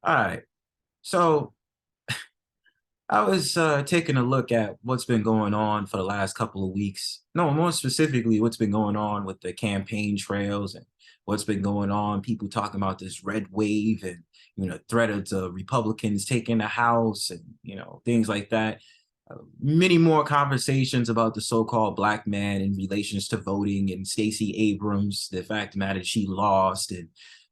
All right. So I was taking a look at what's been going on for the last couple of weeks. No, more specifically, what's been going on with the campaign trails and what's been going on. People talking about this red wave and threat of the Republicans taking the House and things like that. Many more conversations about the so-called black man in relations to voting and Stacey Abrams. The fact of the matter, she lost, and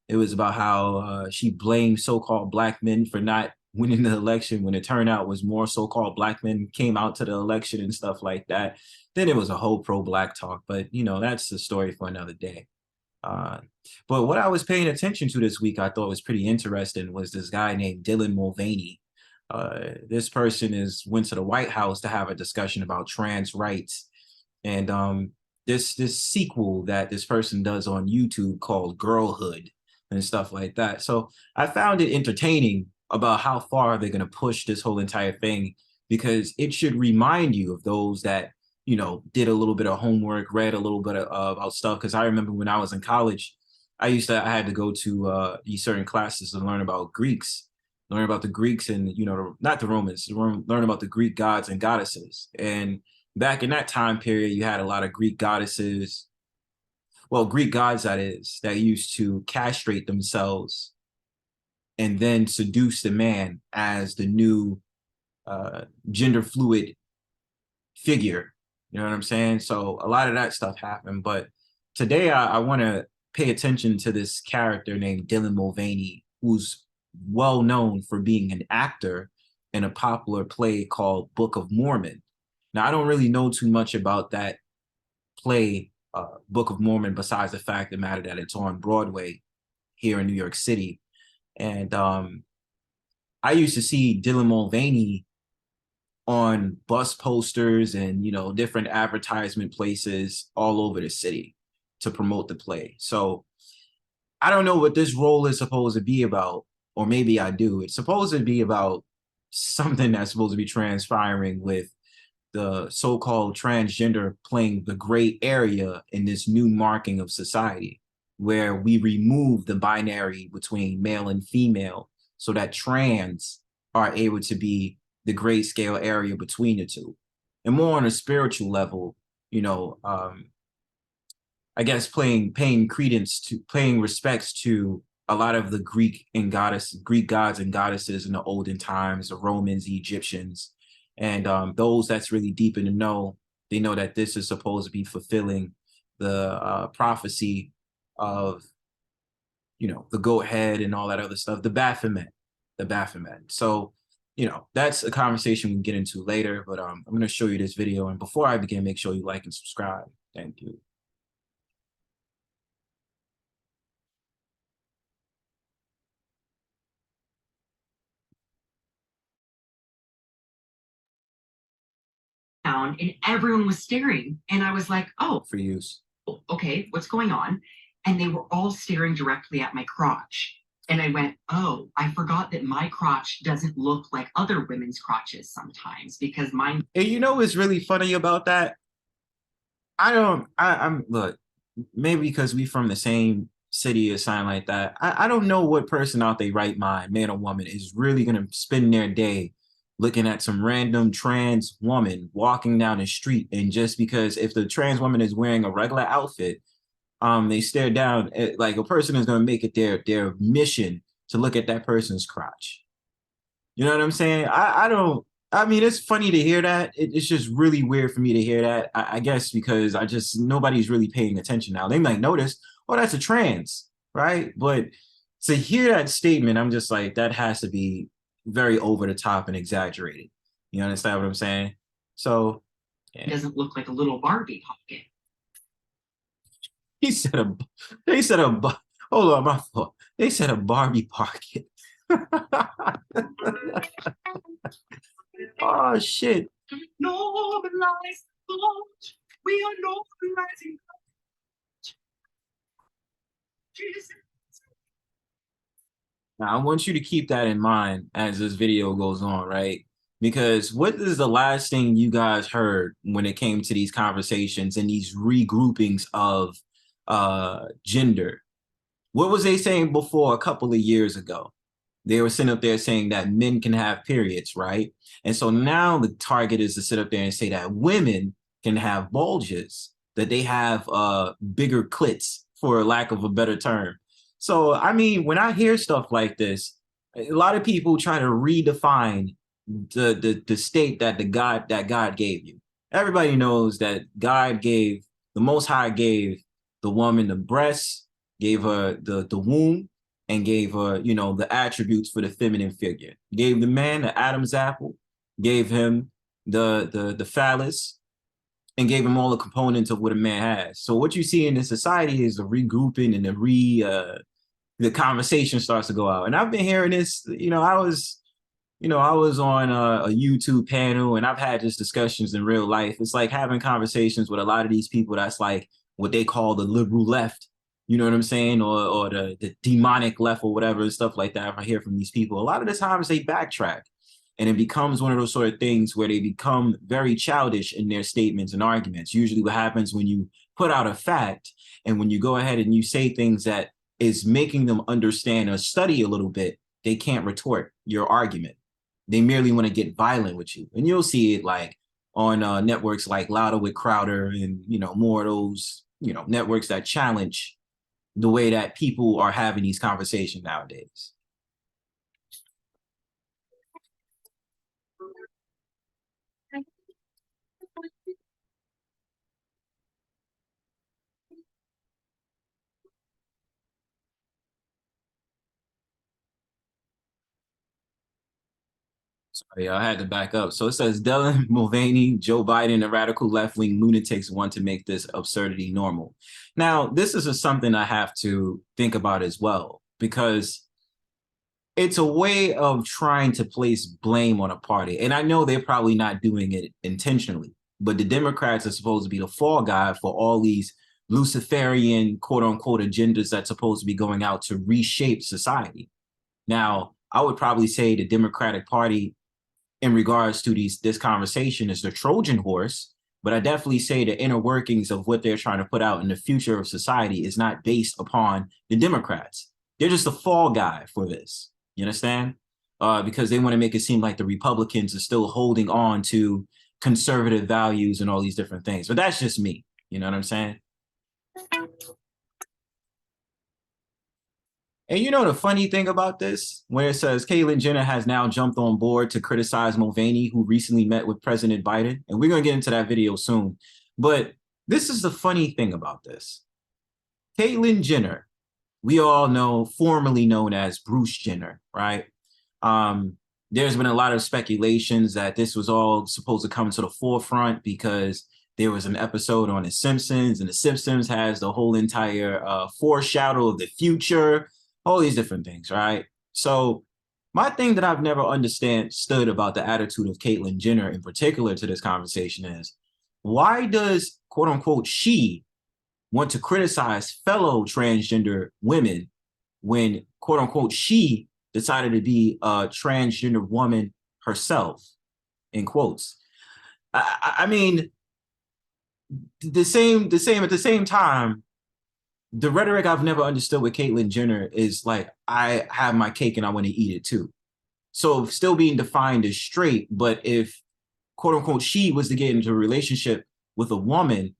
it was about how she blamed so-called black men for not winning the election when the turnout was more so-called black men came out to the election and stuff like that. Then it was a whole pro-black talk, but that's the story for another day. Uh, but what I was paying attention to this week, I thought was pretty interesting, was this guy named Dylan Mulvaney. This person went to the White House to have a discussion about trans rights, and this sequel that this person does on YouTube called Girlhood and stuff like that. So I found it entertaining about how far they're going to push this whole entire thing, because it should remind you of those that did a little bit of homework, read a little bit about stuff. Because I remember when I was in college, I had to go to these certain classes to learn about Greeks, learn about the Greeks and not the Romans, learn about the Greek gods and goddesses. And back in that time period, you had a lot of Greek goddesses, well, Greek gods that is, that used to castrate themselves and then seduce the man as the new gender fluid figure. You know what I'm saying? So a lot of that stuff happened. But today I want to pay attention to this character named Dylan Mulvaney, who's well known for being an actor in a popular play called Book of Mormon. Now, I don't really know too much about that play, Book of Mormon, besides the fact of the matter that it's on Broadway here in New York City. And I used to see Dylan Mulvaney on bus posters and different advertisement places all over the city to promote the play. So I don't know what this role is supposed to be about, or maybe I do. It's supposed to be about something that's supposed to be transpiring with the so-called transgender playing the gray area in this new marking of society, where we remove the binary between male and female so that trans are able to be the grayscale area between the two. And more on a spiritual level, I guess paying respects to a lot of the Greek gods and goddesses in the olden times, the Romans, the Egyptians, and those that's really deep in the know, they know that this is supposed to be fulfilling the prophecy of the goat head and all that other stuff, the Baphomet. So that's a conversation we can get into later, but I'm going to show you this video. And before I begin, make sure you like and subscribe. Thank you. Down and everyone was staring. And I was like, oh, For use. okay, what's going on? And they were all staring directly at my crotch. And I went, oh, I forgot that my crotch doesn't look like other women's crotches sometimes because mine. And what's really funny about that? I'm look, maybe because we from the same city or something like that. I don't know what person out their right mind, man or woman, is really gonna spend their day looking at some random trans woman walking down the street, and just because if the trans woman is wearing a regular outfit, they stare down at, like, a person is gonna make it their mission to look at that person's crotch. You know what I'm saying? I don't. I mean, it's funny to hear that. It's just really weird for me to hear that. I guess because nobody's really paying attention now. They might notice, oh, that's a trans, right? But to hear that statement, I'm just like, that has to be very over the top and exaggerated. You understand what I'm saying? So, It doesn't look like a little Barbie pocket. he said a, they said a, hold on, my fault. They said a Barbie pocket. Oh shit. Normalize thought. We are normalizing Now, I want you to keep that in mind as this video goes on, right? Because what is the last thing you guys heard when it came to these conversations and these regroupings of gender? What was they saying before a couple of years ago? They were sitting up there saying that men can have periods, right? And so now the target is to sit up there and say that women can have bulges, that they have bigger clits, for lack of a better term. So, I mean, when I hear stuff like this, a lot of people try to redefine the state that God gave you. Everybody knows that God gave, the Most High gave the woman the breasts, gave her the womb, and gave her, you know, the attributes for the feminine figure. Gave the man the Adam's apple, gave him the phallus, and gave him all the components of what a man has. So what you see in this society is a regrouping and the conversation starts to go out. And I've been hearing this, I was on a YouTube panel, and I've had just discussions in real life. It's like having conversations with a lot of these people that's like what they call the liberal left, you know what I'm saying? Or the demonic left or whatever, stuff like that. If I hear from these people, a lot of the times they backtrack. And it becomes one of those sort of things where they become very childish in their statements and arguments. Usually what happens when you put out a fact and when you go ahead and you say things that is making them understand or study a little bit, they can't retort your argument. They merely want to get violent with you. And you'll see it like on networks like Louder with Crowder and, more of those, networks that challenge the way that people are having these conversations nowadays. Sorry, I had to back up. So it says Dylan Mulvaney, Joe Biden, and radical left-wing lunatics want to make this absurdity normal. Now, this is something I have to think about as well, because it's a way of trying to place blame on a party. And I know they're probably not doing it intentionally, but the Democrats are supposed to be the fall guy for all these Luciferian, quote unquote, agendas that's supposed to be going out to reshape society. Now, I would probably say the Democratic Party in regards to this conversation is the Trojan horse, but I definitely say the inner workings of what they're trying to put out in the future of society is not based upon the Democrats. They're just a fall guy for this. You understand? Because they want to make it seem like the Republicans are still holding on to conservative values and all these different things. But that's just me. You know what I'm saying? And you know the funny thing about this, where it says Caitlyn Jenner has now jumped on board to criticize Mulvaney, who recently met with President Biden. And we're going to get into that video soon. But this is the funny thing about this. Caitlyn Jenner, we all know, formerly known as Bruce Jenner, right? There's been a lot of speculations that this was all supposed to come to the forefront because there was an episode on The Simpsons, and The Simpsons has the whole entire foreshadow of the future, all these different things, right? So my thing that I've never understood about the attitude of Caitlyn Jenner in particular to this conversation is, why does, quote unquote, she want to criticize fellow transgender women when, quote unquote, she decided to be a transgender woman herself, in quotes? I mean, at the same time, the rhetoric I've never understood with Caitlyn Jenner is like, I have my cake and I want to eat it too. So still being defined as straight, but if, quote unquote, she was to get into a relationship with a woman,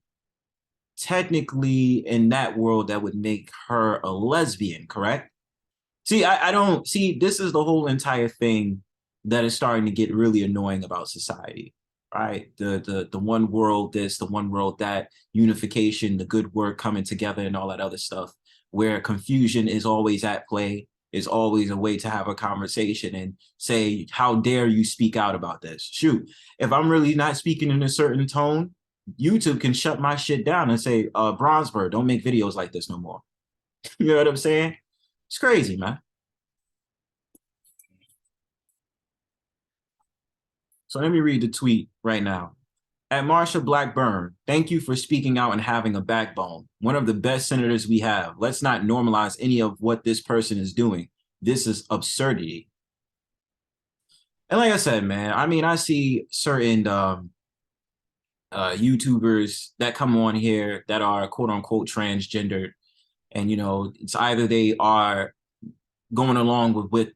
technically in that world, that would make her a lesbian, correct? See, I don't see, this is the whole entire thing that is starting to get really annoying about society, right? The one world this, the one world that, unification, the good work coming together and all that other stuff, where confusion is always at play, is always a way to have a conversation and say, how dare you speak out about this? Shoot, if I'm really not speaking in a certain tone, YouTube can shut my shit down and say, Bronzebird, don't make videos like this no more. You know what I'm saying? It's crazy, man. So let me read the tweet right now. At Marsha Blackburn, thank you for speaking out and having a backbone. One of the best senators we have. Let's not normalize any of what this person is doing. This is absurdity. And like I said, man, I mean, I see certain YouTubers that come on here that are quote unquote transgendered. And, it's either they are going along with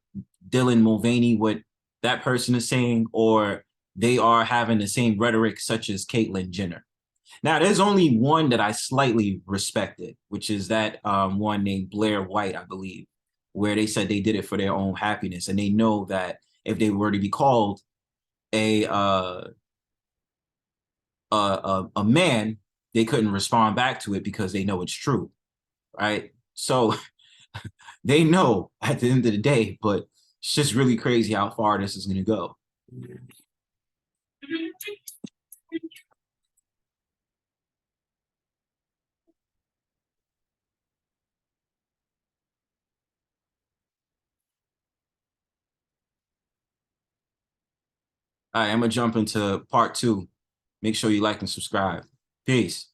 Dylan Mulvaney, what that person is saying, or they are having the same rhetoric such as Caitlyn Jenner. Now, there's only one that I slightly respected, which is that one named Blair White, I believe, where they said they did it for their own happiness, and they know that if they were to be called a a man, they couldn't respond back to it because they know it's true, right? So they know at the end of the day, but it's just really crazy how far this is going to go. All right, I'm gonna jump into part two. Make sure you like and subscribe. Peace.